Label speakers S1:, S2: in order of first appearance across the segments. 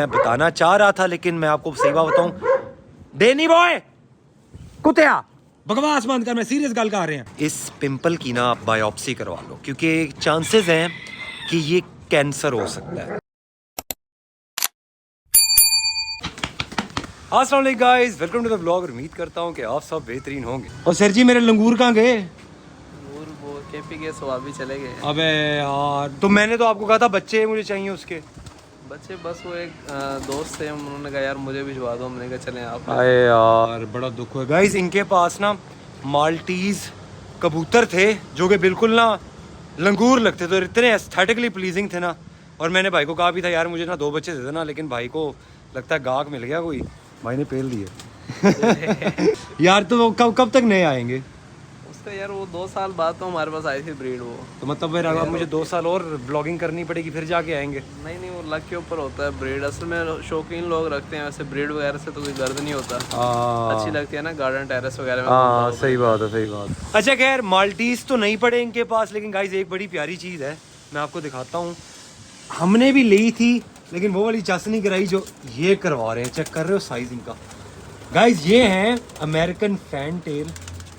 S1: मैं बताना चाह रहा था, लेकिन मैं आपको सही बात बताऊं, डेनी बॉय कुत्या बकवास बंद कर, मैं सीरियस गल कर रहे हैं। इस पिंपल की ना आप बायोप्सी करवा लो, क्योंकि चांसेस हैं कि ये कैंसर हो सकता है। अस्सलाम वालेकुम guys, welcome to the vlog. उम्मीद करता हूँ कि आप सब बेहतरीन होंगे। और सर जी मेरे लंगूर कहाँ गए?
S2: वो केपी के स्वाब भी चले गए।
S1: अबे यार, तो मैंने तो आपको कहा था बच्चे मुझे चाहिए उसके।
S2: बच्चे बस वो एक दोस्त थे, उन्होंने कहा यार मुझे भिजवा दो, हमने कहा चलें आप।
S1: अरे यार बड़ा दुख हुआ गाइस, इनके पास ना माल्टीज कबूतर थे जो कि बिल्कुल ना लंगूर लगते थे, इतने एस्थेटिकली प्लीजिंग थे ना। और मैंने भाई को कहा भी था यार मुझे ना 2 बच्चे दे देना, लेकिन भाई को लगता है गाहक मिल गया कोई, भाई ने पेल दिए। यार तो वो कब तक नए आएंगे?
S2: उसका यार वो 2 साल बाद तो हमारे पास आई थी ब्रीड वो।
S1: तो मतलब फिर अब मुझे 2 साल और ब्लॉगिंग करनी पड़ेगी फिर जाके आएंगे?
S2: नहीं वो लक के ऊपर होता है ब्रीड। असल में शौकीन लोग रखते हैं, वैसे ब्रीड वगैरह से तो कोई दर्द नहीं होता। अच्छी लगती है ना गार्डन टेरेस वगैरह में।
S1: हाँ सही बात है, सही बात। अच्छा खैर माल्टीज तो नहीं पड़े इनके पास, लेकिन गाइस एक बड़ी प्यारी चीज़ है, मैं आपको दिखाता हूँ। हमने भी ली थी लेकिन वो वाली चस नहीं कराई जो ये करवा रहे हैं। चेक कर रहे हो साइज इनका गाइस? ये हैं अमेरिकन फैन टेल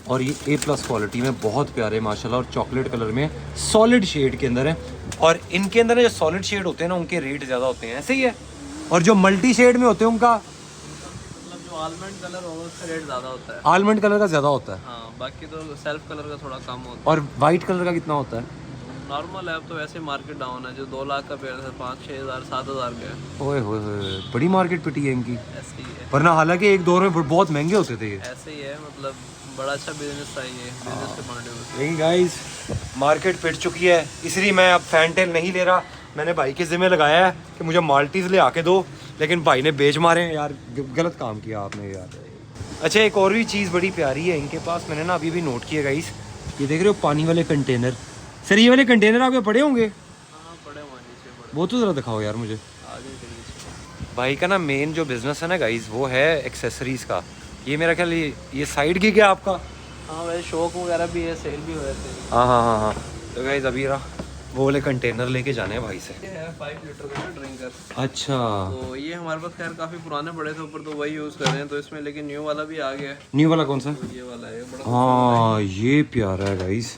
S1: और ये A+ क्वालिटी में बहुत प्यारे माशाल्लाह, और चॉकलेट कलर में सॉलिड शेड के अंदर है। और इनके अंदर जो सॉलिड शेड होते हैं ना उनके रेट ज़्यादा होते हैं, ऐसे ही है। और जो मल्टी शेड में होते हैं उनका
S2: मतलब जो आलमंड कलर होगा उसका रेट ज़्यादा होता है।
S1: आलमंड कलर का ज़्यादा होता है।
S2: हाँ, बाकी तो सेल्फ कलर का थोड़ा कम होता है।
S1: और वाइट कलर का कितना होता है?
S2: नॉर्मल है, अब तो वैसे मार्केट डाउन है। जो 2 लाख का पेड़ है 5-6 हज़ार 7 हज़ार का।
S1: ओए होए होए, बड़ी मार्केट पिटी है इनकी।
S2: ऐसे ही है,
S1: वरना हालांकि एक दौर में बहुत महंगे होते थे ये।
S2: ऐसे ही है, मतलब बड़ा अच्छा बिजनेस था ये, बिजनेस के पॉइंट ऑफ व्यू।
S1: लेकिन गाइस मार्केट पिट चुकी है, इसलिए मैं अब फैंटेल नहीं ले रहा। मैंने भाई के ज़िम्मे लगाया है कि मुझे माल्टीज ले आके दो, लेकिन भाई ने बेच मारे हैं यार, गलत काम किया आपने यार। अच्छा एक और भी चीज़ बड़ी प्यारी है इनके पास, मैंने ना अभी भी नोट किया गाइस, ये देख रहे हो पानी वाले कंटेनर। सर ये वाले कंटेनर आपके पड़े होंगे?
S2: हाँ पड़े हुए हैं नीचे पड़े।
S1: वो तो ज़रा दिखाओ यार मुझे।
S2: आगे के नीचे
S1: भाई का ना मेन जो बिज़नेस है ना गाइस वो है एक्सेसरीज़ का। ये मेरा ख्याल ये साइड गिग है आपका?
S2: हाँ, वैसे शौक वगैरह भी है, सेल भी हो जाते हैं।
S1: हाँ हाँ हाँ हाँ। तो गाइस अभी ना वो वाले कंटेनर लेके जाने हैं भाई से।
S2: ये है 5 लीटर का ड्रिंकर।
S1: अच्छा
S2: तो ये हमारे पास खैर काफ़ी पुराने पड़े थे ऊपर, तो वही यूज़ कर रहे हैं। तो इसमें लेकिन न्यू वाला भी आ गया है।
S1: न्यू वाला कौन सा?
S2: तो ये वाला है बड़ा।
S1: हाँ ये प्यारा है गाइस।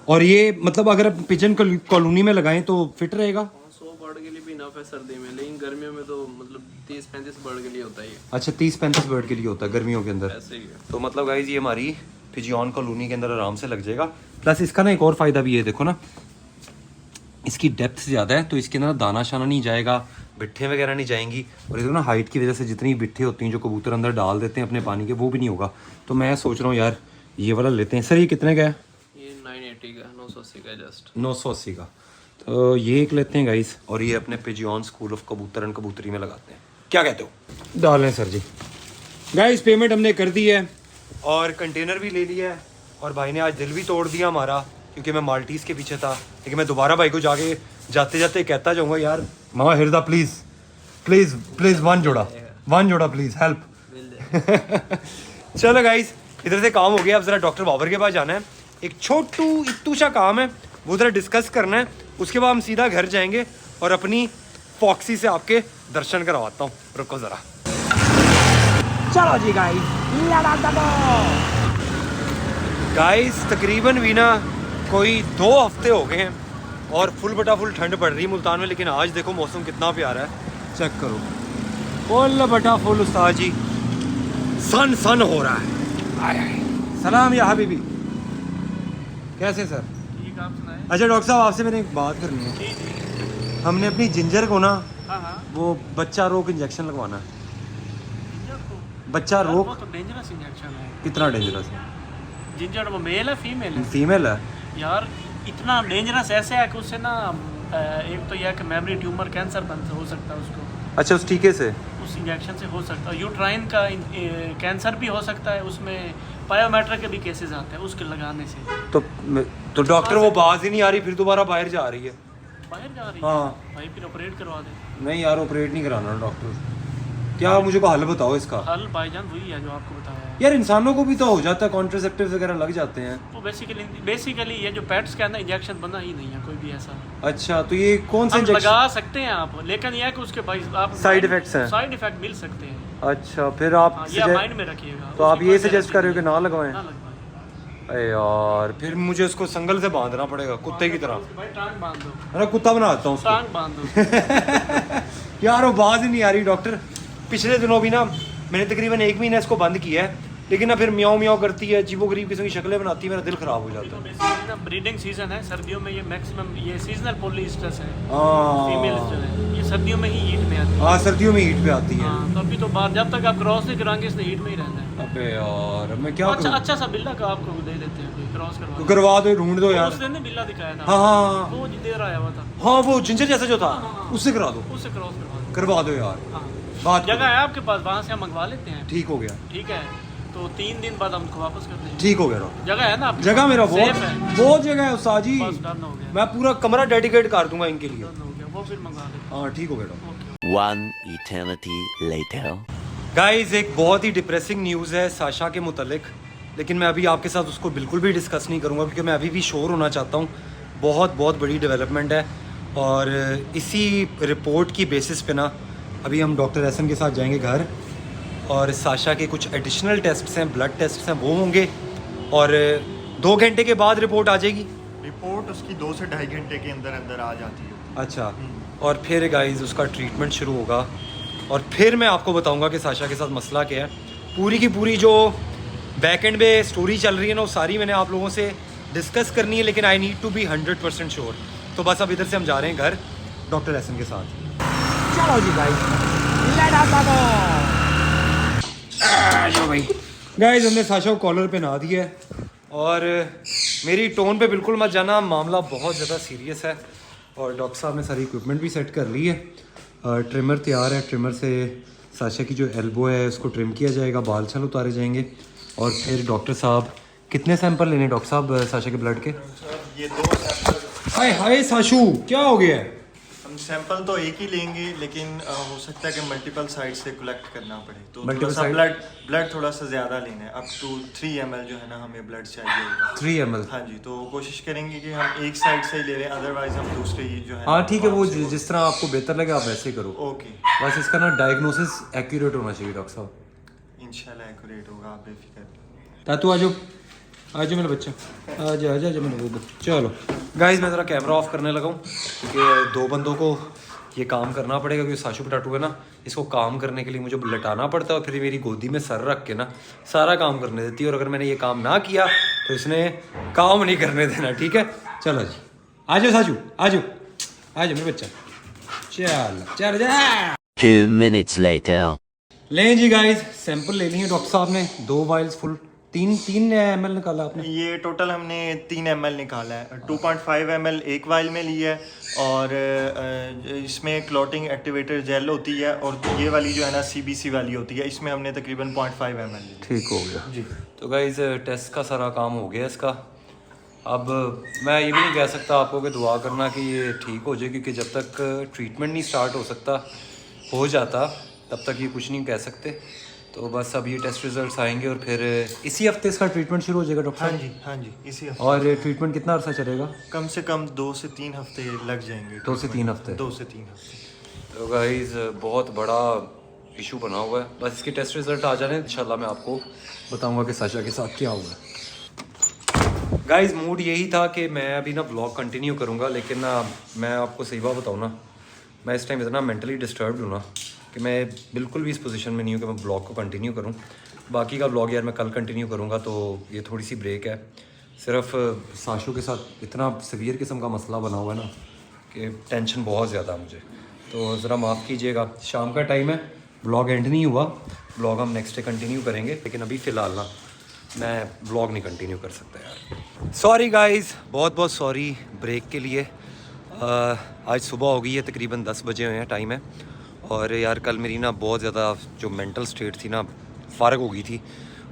S1: और ये मतलब अगर पिजन कॉलोनी में लगाएं तो फिट रहेगा?
S2: 100 बर्ड के लिए भी इनफ है सर्दी में, लेकिन गर्मियों में तो मतलब 30-35 बर्ड के लिए होता है ये।
S1: अच्छा 30-35 बर्ड के लिए होता है गर्मियों के अंदर?
S2: ऐसे ही है।
S1: तो मतलब गाइस ये हमारी पिजियन कॉलोनी के अंदर आराम से लग जाएगा। प्लस इसका ना एक और फ़ायदा भी है, देखो ना इसकी डेप्थ ज़्यादा है तो इसके अंदर दाना शाना नहीं जाएगा, बिट्ठे वगैरह नहीं जाएंगी। और देखो ना हाइट की वजह से जितनी बिट्ठे होती हैं जो कबूतर अंदर डाल देते हैं अपने पानी के, वो भी नहीं होगा। तो मैं सोच रहा हूँ यार ये वाला लेते हैं। सर ये कितने का है?
S2: ये 980 का, 980 का जस्ट।
S1: 980 का। तो ये एक लेते हैं गाइस, और ये अपने पिजियन स्कूल ऑफ कबूतर एंड कबूतरी में लगाते हैं। क्या कहते हो? डालें सर जी। गाइस पेमेंट हमने कर दी है और कंटेनर भी ले लिया है, और भाई ने आज दिल भी तोड़ दिया हमारा, क्योंकि मैं माल्टीज़ के पीछे था। लेकिन मैं दोबारा भाई को जाके जाते जाते कहता जाऊँगा यार मामा हिरदा प्लीज़ प्लीज़ प्लीज़ वन जोड़ा प्लीज़ हेल्प। चलो गाइस इधर से काम हो गया, अब ज़रा डॉक्टर बाबर के पास जाना है। एक इत्तू सा काम है, वो ज़रा डिस्कस करना है। उसके बाद हम सीधा घर जाएंगे और अपनी फॉक्सी से आपके दर्शन करवाता हूँ। रुको ज़रा। चलो जी गाइस तकरीबन भी ना कोई 2 हफ्ते हो गए हैं और फुल बटा फुल ठंड पड़ रही है मुल्तान में। लेकिन आज देखो मौसम कितना प्यारा है, चेक करो। फुल बटा फुल उस्ताद जी, सन हो रहा है। आय आय। सलाम या हबीबी, कैसे सर?
S2: ठीक, आप सुनाएं।
S1: अच्छा डॉक्टर साहब आपसे मैंने एक बात करनी है। हमने अपनी जिंजर को ना वो बच्चा रोक इंजेक्शन लगवाना है। बच्चा रोक?
S3: तो डेंजरस इंजेक्शन है।
S1: कितना डेंजरस है?
S3: जिंजर वो मेल है फीमेल है?
S1: फीमेल है
S3: यार इतना डेंजरस ऐसे है कि उससे ना एक तो यह कि मेमोरी ट्यूमर कैंसर बन हो सकता है उसको।
S1: अच्छा उस टीके से,
S3: उस इंजेक्शन से हो सकता है। यूट्राइन का कैंसर भी हो सकता है, उसमें बायोमेट्रिक के भी केसेस आते हैं उसके लगाने से।
S1: तो डॉक्टर वो बाज ही नहीं आ रही, फिर दोबारा बाहर जा रही है।
S3: बाहर जा रही
S1: हाँ।
S3: है भाई, फिर ऑपरेट करवा दे।
S1: नहीं यार ऑपरेट नहीं कराना डॉक्टर। क्या मुझे को हल बताओ इसका।
S3: हल भाईजान वही है जो आपको बताया है।
S1: यार इंसानों को भी तो हो जाता है, कॉन्ट्रासेप्टिव वगैरह लग जाते हैं।
S3: वो बेसिकली ये जो पेट्स के अंदर इंजेक्शन बना ही नहीं है कोई भी ऐसा।
S1: अच्छा तो ये कौन सा
S3: हम
S1: इंजेक्शन
S3: लगा सकते हैं आप, लेकिन यह है कि उसके भाई आप
S1: साइड इफेक्ट्स हैं।
S3: साइड इफेक्ट मिल सकते हैं।
S1: अच्छा फिर आप
S3: हाँ, ये माइंड में रखिएगा।
S1: तो आप ये सजेस्ट कर रहे हो कि ना लगवाएं?
S3: ना लगवाएं।
S1: अरे यार फिर मुझे उसको संगल से बांधना पड़ेगा कुत्ते की तरह।
S3: भाई टांग बांध दो,
S1: अरे कुत्ता बनाता हूँ
S3: टांग बांध दो।
S1: यार वो बाज ही नहीं आ रही डॉक्टर। पिछले दिनों भी ना मैंने तकरीबन 1 महीना इसको बंद किया है, लेकिन ना फिर म्याऊं म्याऊं करती है, अजीबो गरीब किस्म की शक्लें बनाती है, मेरा दिल खराब हो जाता है।
S3: बेसिकली ना ब्रीडिंग सीजन है, सर्दियों में ये मैक्सिमम ये सीजनल पॉलीस्टस है।
S1: हाँ
S3: फीमेल जो है ये सर्दियों में ही हीट में आती है।
S1: हाँ सर्दियों में हीट पे आती है।
S3: हाँ, तो अभी तो बाहर जब तक आप क्रॉस नहीं कराएंगे इसने हीट में ही रहना है।
S1: अबे यार मैं क्या
S3: अच्छा
S1: करूं?
S3: अच्छा सा बिल्ला का आपको दे देते हैं, कोई क्रॉस
S1: तो
S3: करवा
S1: करवा दो, ढूंढ दो यार।
S3: उस दिन ने बिल्ला दिखाया था।
S1: हाँ हाँ हाँ
S3: वो जो देर आया हुआ था,
S1: हाँ वो जिंजर जैसा जो था
S3: हाँ।
S1: उससे करा दो,
S3: उससे क्रॉस
S1: करवा दो यार।
S3: हाँ
S1: बात
S3: जगह है आपके पास, वहाँ से हम मंगवा लेते हैं।
S1: ठीक हो गया,
S3: ठीक है, तो 3 दिन बाद हम उनको वापस कर देंगे।
S1: ठीक हो गया डॉक्टर।
S3: जगह है ना आपके
S1: जगह
S3: पास?
S1: मेरा
S3: Safe
S1: बहुत
S3: है।
S1: बहुत जगह है उस्ताद जी,
S3: बस डन हो गया,
S1: मैं पूरा कमरा डेडिकेट कर दूंगा इनके लिए।
S3: डन हो गया, वो फिर मंगवा लेते
S1: हाँ ठीक हो गया डॉक्टर।
S3: हैं। Okay.
S4: One eternity later.
S1: Guys एक बहुत ही डिप्रेसिंग न्यूज़ है साशा के मुतालिक, लेकिन मैं अभी आपके साथ उसको बिल्कुल भी डिस्कस नहीं करूँगा क्योंकि मैं अभी भी श्योर होना चाहता हूँ। बहुत बहुत बड़ी डेवलपमेंट है और इसी रिपोर्ट की बेसिस पे ना अभी हम डॉक्टर एहसन के साथ जाएंगे घर और साशा के कुछ एडिशनल टेस्ट्स हैं, ब्लड टेस्ट्स हैं, वो होंगे और 2 घंटे के बाद रिपोर्ट आ जाएगी।
S5: रिपोर्ट उसकी 2 से 2.5 घंटे के अंदर अंदर आ जाती है।
S1: अच्छा और फिर गाइस उसका ट्रीटमेंट शुरू होगा और फिर मैं आपको बताऊंगा कि साशा के साथ मसला क्या है। पूरी की पूरी जो बैक एंड पे स्टोरी चल रही है ना वो सारी मैंने आप लोगों से डिस्कस करनी है, लेकिन I need to be 100% sure. तो बस अब इधर से हम जा रहे हैं घर डॉक्टर एहसन के साथ। चलो जी गाइस हमने साशा को कॉलर पे ना दिया है और मेरी टोन पे बिल्कुल मत जाना, मामला बहुत ज़्यादा सीरियस है और डॉक्टर साहब ने सारी इक्विपमेंट भी सेट कर ली है। ट्रिमर तैयार है, ट्रिमर से साशा की जो एल्बो है उसको ट्रिम किया जाएगा, बाल छल उतारे जाएंगे और फिर डॉक्टर साहब कितने सैंपल लेने डॉक्टर साहब साशा के ब्लड के?
S5: ये 2 सैंपल।
S1: हाय हाय साशू क्या हो गया है?
S5: हम सैंपल तो एक ही लेंगे, लेकिन हो सकता है कि मल्टीपल साइड से कलेक्ट करना पड़े, तो
S1: Multiple
S5: थोड़ा सा
S1: side?
S5: ब्लड थोड़ा सा ज़्यादा लेना है, अप टू 3 ml जो है ना हमें ब्लड चाहिए होगा।
S1: 3 ml?
S5: हाँ जी, तो कोशिश करेंगे कि हम एक साइड से ही ले लें, अदरवाइज हम दूसरे ही जो है
S1: हाँ ठीक है, वो
S5: वहाँ से
S1: जिस तरह आपको बेहतर लगे आप वैसे ही करो।
S5: ओके,
S1: बस इसका ना डायग्नोसिस एक्यूरेट होना चाहिए डॉक्टर साहब।
S5: इंशाल्लाह एक्यूरेट होगा, आप बेफिक्र।
S1: तातू आ जाओ मेरा बच्चा, आ जा मेरा बूबू। चलो गाइस मैं ज़रा कैमरा ऑफ करने लगा हूँ क्योंकि 2 बंदों को ये काम करना पड़ेगा क्योंकि साशू पटाटू है ना, इसको काम करने के लिए मुझे लटाना पड़ता है और फिर मेरी गोदी में सर रख के ना सारा काम करने देती है और अगर मैंने ये काम ना किया तो इसने काम नहीं करने देना। ठीक है चलो जी, आ जाओ साशू, आ जाओ मेरा बच्चा। चल जा।
S4: 2 minutes later.
S1: लें जी गाइस सैंपल ले लिए डॉक्टर साहब ने, 2 वाइल्स फुल, 3 ml निकाला आपने?
S5: ये टोटल हमने 3 ml निकाला है, 2.5 ml एक वाइल में लिया है और इसमें क्लॉटिंग एक्टिवेटर जेल होती है और ये वाली जो है ना CBC वाली होती है, इसमें हमने तकरीबन 0.5 ml ली।
S1: ठीक हो गया
S5: जी।
S1: तो गाइस टेस्ट का सारा काम हो गया इसका। अब मैं ये भी नहीं कह सकता आपको कि दुआ करना कि ये ठीक हो जाए क्योंकि जब तक ट्रीटमेंट नहीं स्टार्ट हो जाता तब तक ये कुछ नहीं कह सकते। तो बस अब ये टेस्ट रिजल्ट्स आएंगे और फिर इसी हफ्ते इसका ट्रीटमेंट शुरू हो जाएगा डॉक्टर
S5: हाँ
S1: साहब?
S5: जी, हाँ जी, इसी हफ्ते।
S1: और ट्रीटमेंट कितना अर्सा चलेगा?
S5: कम से कम 2 से 3 हफ्ते लग जाएंगे।
S1: 2 से 3 हफ्ते?
S5: 2 से 3 हफ्ते।
S1: तो गाइस बहुत बड़ा इशू बना हुआ है, बस इसके टेस्ट रिजल्ट आ जाने इंशाल्लाह मैं आपको बताऊंगा कि साशा के साथ क्या हुआ है। गाइस मूड यही था कि मैं अभी ना व्लॉग कंटिन्यू करूंगा, लेकिन ना मैं आपको सही बात बताऊँ ना, मैं इस टाइम इतना मेंटली डिस्टर्ब्ड हूँ ना कि मैं बिल्कुल भी इस पोजीशन में नहीं हूँ कि मैं ब्लॉग को कंटिन्यू करूँ। बाकी का ब्लॉग यार मैं कल कंटिन्यू करूँगा, तो ये थोड़ी सी ब्रेक है। सिर्फ साशू के साथ इतना सीवियर किस्म का मसला बना हुआ है ना कि टेंशन बहुत ज़्यादा है मुझे, तो ज़रा माफ़ कीजिएगा। शाम का टाइम है, ब्लॉग एंड नहीं हुआ, ब्लॉग हम नेक्स्ट डे कंटिन्यू करेंगे, लेकिन अभी फ़िलहाल ना मैं ब्लॉग नहीं कंटिन्यू कर सकता यार। सॉरी गाइज़, बहुत बहुत सॉरी ब्रेक के लिए। आज सुबह हो गई है, तकरीबन 10 बजे हुए हैं टाइम है, और यार कल मेरी ना बहुत ज़्यादा जो मेंटल स्टेट थी ना फ़ारग हो गई थी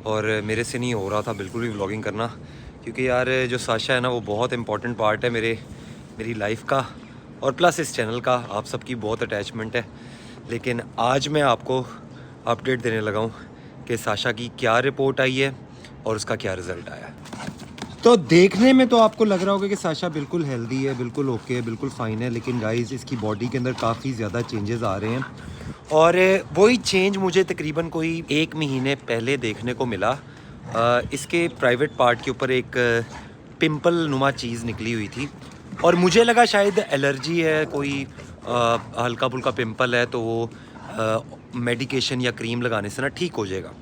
S1: और मेरे से नहीं हो रहा था बिल्कुल भी व्लॉगिंग करना, क्योंकि यार जो साशा है ना वो बहुत इंपॉर्टेंट पार्ट है मेरी लाइफ का, और प्लस इस चैनल का आप सबकी बहुत अटैचमेंट है। लेकिन आज मैं आपको अपडेट देने लगा हूँ कि साशा की क्या रिपोर्ट आई है और उसका क्या रिज़ल्ट आया। तो देखने में तो आपको लग रहा होगा कि साशा बिल्कुल हेल्दी है, बिल्कुल ओके है, बिल्कुल फ़ाइन है, लेकिन गाइस इसकी बॉडी के अंदर काफ़ी ज़्यादा चेंजेस आ रहे हैं और वही चेंज मुझे तकरीबन कोई 1 महीने पहले देखने को मिला। इसके प्राइवेट पार्ट के ऊपर एक पिंपल नुमा चीज़ निकली हुई थी और मुझे लगा शायद एलर्जी है, कोई हल्का फुल्का पिंपल है तो वो मेडिकेशन या क्रीम लगाने से ना ठीक हो जाएगा।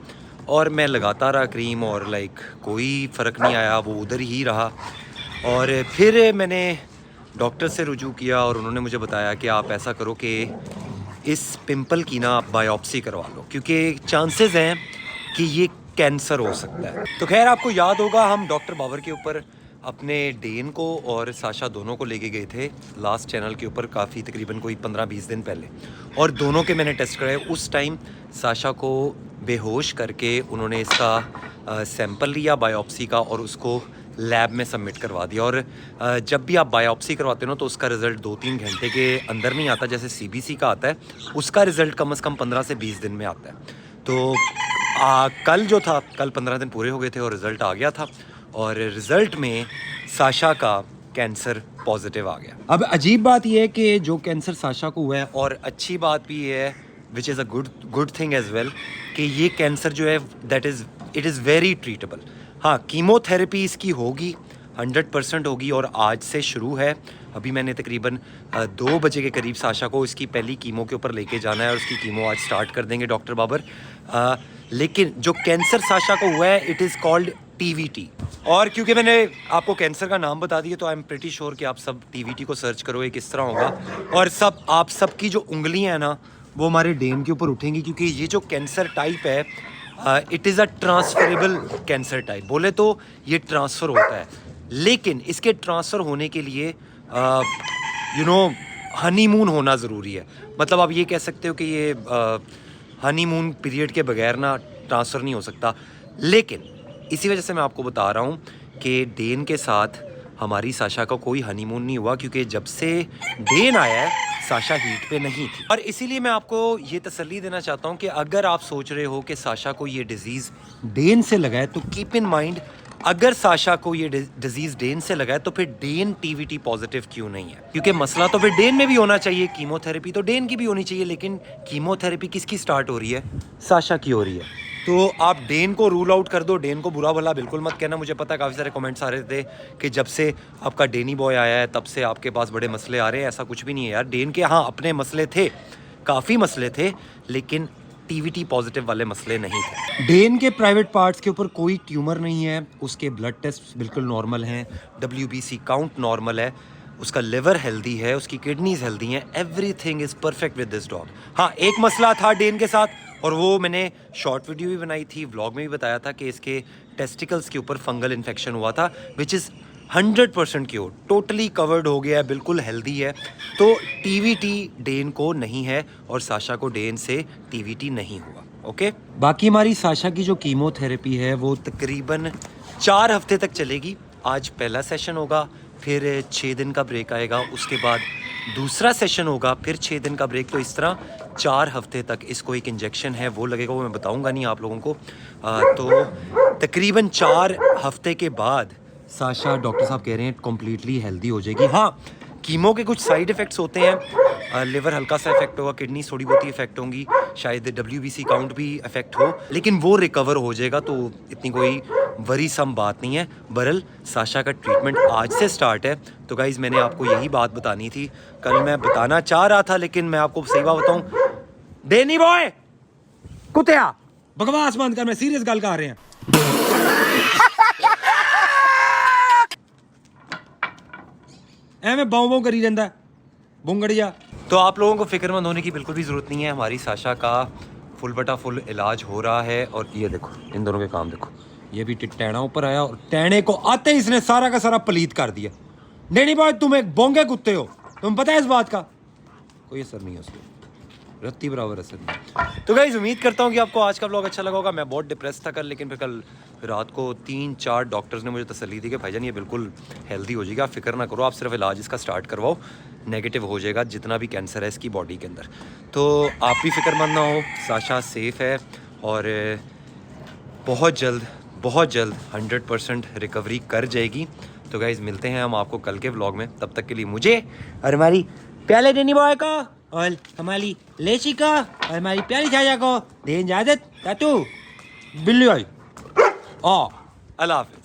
S1: और मैं लगाता रहा क्रीम और लाइक कोई फ़र्क नहीं आया, वो उधर ही रहा। और फिर मैंने डॉक्टर से रुजू किया और उन्होंने मुझे बताया कि आप ऐसा करो कि इस पिंपल की ना आप बायोप्सी करवा लो, क्योंकि चांसेस हैं कि ये कैंसर हो सकता है। तो खैर आपको याद होगा हम डॉक्टर बाबर के ऊपर अपने डेन को और साशा दोनों को लेके गए थे लास्ट चैनल के ऊपर, काफ़ी तकरीबन कोई 15-20 दिन पहले, और दोनों के मैंने टेस्ट कराए। उस टाइम साशा को बेहोश करके उन्होंने इसका सैंपल लिया बायोप्सी का और उसको लैब में सबमिट करवा दिया। और जब भी आप बायोप्सी करवाते हो ना तो उसका रिज़ल्ट 2-3 घंटे के अंदर नहीं आता जैसे CBC का आता है, उसका रिज़ल्ट कम से कम 15 से 20 दिन में आता है। तो कल जो था, कल 15 दिन पूरे हो गए थे और रिज़ल्ट आ गया था और रिज़ल्ट में साशा का कैंसर पॉजिटिव आ गया। अब अजीब बात यह है कि जो कैंसर साशा को हुआ है, और अच्छी बात भी ये है which is a good thing as well, कि ये कैंसर जो है इट इज़ वेरी ट्रीटेबल। हाँ, कीमोथेरेपी इसकी होगी, 100% होगी और आज से शुरू है। अभी मैंने तकरीबन 2 बजे के करीब साशा को इसकी पहली कीमो के ऊपर लेके जाना है और उसकी कीमो आज स्टार्ट कर देंगे डॉक्टर बाबर। लेकिन जो कैंसर साशा को हुआ है इट इज़ कॉल्ड TVT। और क्योंकि मैंने आपको कैंसर का नाम बता दिया तो आई एम प्रिटी श्योर कि आप सब TVT को सर्च करोगे किस तरह होगा, और आप सबकी जो उंगलियां हैं ना वो हमारे डेन के ऊपर उठेंगी, क्योंकि ये जो कैंसर टाइप है it is a transferable cancer type. बोले तो ये ट्रांसफ़र होता है, लेकिन इसके ट्रांसफ़र होने के लिए हनीमून होना ज़रूरी है। मतलब आप ये कह सकते हो कि ये हनीमून पीरियड के बगैर ना ट्रांसफ़र नहीं हो सकता। लेकिन इसी वजह से मैं आपको बता रहा हूँ कि डेन के साथ हमारी साशा का कोई हनीमून नहीं हुआ, क्योंकि जब से डेन आया है साशा हीट पे नहीं थी। और इसीलिए मैं आपको ये तसल्ली देना चाहता हूँ कि अगर आप सोच रहे हो कि साशा को ये डिज़ीज़ डेन से लगा है तो कीप इन माइंड, अगर साशा को ये डिजीज़ डेन से लगा है तो फिर डेन TVT पॉजिटिव क्यों नहीं है? क्योंकि मसला तो फिर डेन में भी होना चाहिए, कीमोथेरेपी तो डेन की भी होनी चाहिए, लेकिन कीमोथेरेपी किसकी स्टार्ट हो रही है? साशा की हो रही है। तो आप डेन को रूल आउट कर दो, डेन को बुरा भला बिल्कुल मत कहना। मुझे पता काफ़ी सारे कमेंट्स आ रहे थे कि जब से आपका डेनी बॉय आया है तब से आपके पास बड़े मसले आ रहे हैं। ऐसा कुछ भी नहीं है यार, डेन के हाँ अपने मसले थे, काफ़ी मसले थे, लेकिन TVT पॉजिटिव वाले मसले नहीं थे। डेन के प्राइवेट पार्ट्स के ऊपर कोई ट्यूमर नहीं है, उसके ब्लड टेस्ट बिल्कुल नॉर्मल हैं, WBC काउंट नॉर्मल है, उसका लिवर हेल्दी है, उसकी किडनीज हेल्दी हैं, everything is perfect with this dog. हाँ, एक मसला था डेन के साथ, और वो मैंने शॉर्ट वीडियो भी बनाई थी, व्लॉग में भी बताया था कि इसके टेस्टिकल्स के ऊपर फंगल इन्फेक्शन हुआ था, which is 100% cure, totally covered हो गया है, बिल्कुल हेल्दी है। तो TVT डेन को नहीं है और साशा को डेन से TVT नहीं हुआ। ओके, बाकी हमारी साशा की जो कीमोथेरेपी है वो तकरीबन 4 हफ्ते तक चलेगी। आज पहला सेशन होगा, फिर 6 दिन का ब्रेक आएगा, उसके बाद दूसरा सेशन होगा, फिर 6 दिन का ब्रेक। तो इस तरह 4 हफ्ते तक इसको एक इंजेक्शन है वो लगेगा, वो मैं बताऊंगा नहीं आप लोगों को। तो तकरीबन 4 हफ्ते के बाद साशा डॉक्टर साहब कह रहे हैं कम्प्लीटली हेल्दी हो जाएगी। हाँ, कीमो के कुछ साइड इफ़ेक्ट्स होते हैं, लिवर हल्का सा इफेक्ट होगा, किडनी थोड़ी बहुत ही इफेक्ट होंगी, शायद WBC काउंट भी इफेक्ट हो, लेकिन वो रिकवर हो जाएगा, तो इतनी कोई वरीसम बात नहीं है। बहरहाल साशा का ट्रीटमेंट आज से स्टार्ट है। तो गाइज़ मैंने आपको यही बात बतानी थी, कल मैं बताना चाह रहा था, लेकिन मैं आपको सही बात बताऊँ, डेनी बॉय कुत्या बकवास बंद कर, मैं सीरियस गल कर रहे हैं। मैं बाऊ करी रहता है बुंगड़िया। तो आप लोगों को फिक्रमंद होने की बिल्कुल भी ज़रूरत नहीं है, हमारी साशा का फुल बटा फुल इलाज हो रहा है। और ये देखो, इन दोनों के काम देखो, ये भी टैना ऊपर आया और टैने को आते ही इसने सारा का सारा पलीत कर दिया। डेनी बॉय तुम एक बोंगे कुत्ते हो, तुम्हें पता है इस बात का? कोई असर नहीं है उसको। रत्ती बराबर असर। तो गाइस उम्मीद करता हूँ कि आपको आज का व्लॉग अच्छा लगा होगा। मैं बहुत डिप्रेस था कल, लेकिन फिर कल रात को 3-4 डॉक्टर्स ने मुझे तसल्ली दी कि भाईजान ये बिल्कुल हेल्दी हो जाएगा, फिक्र ना करो, आप सिर्फ इलाज इसका स्टार्ट करवाओ, नेगेटिव हो जाएगा जितना भी कैंसर है इसकी बॉडी के अंदर। तो आप भी फिक्रमंद ना हो, साशा सेफ़ है और बहुत जल्द 100% रिकवरी कर जाएगी। तो गाइज़ मिलते हैं हम आपको कल के व्लॉग में, तब तक के लिए मुझे और हमारी प्याले डेनी बॉय को और हमारी लेची को और हमारी प्यारी छाया को दें इजाज़त। तातू बिल्ली आई अल्लाह हाफ़िज़।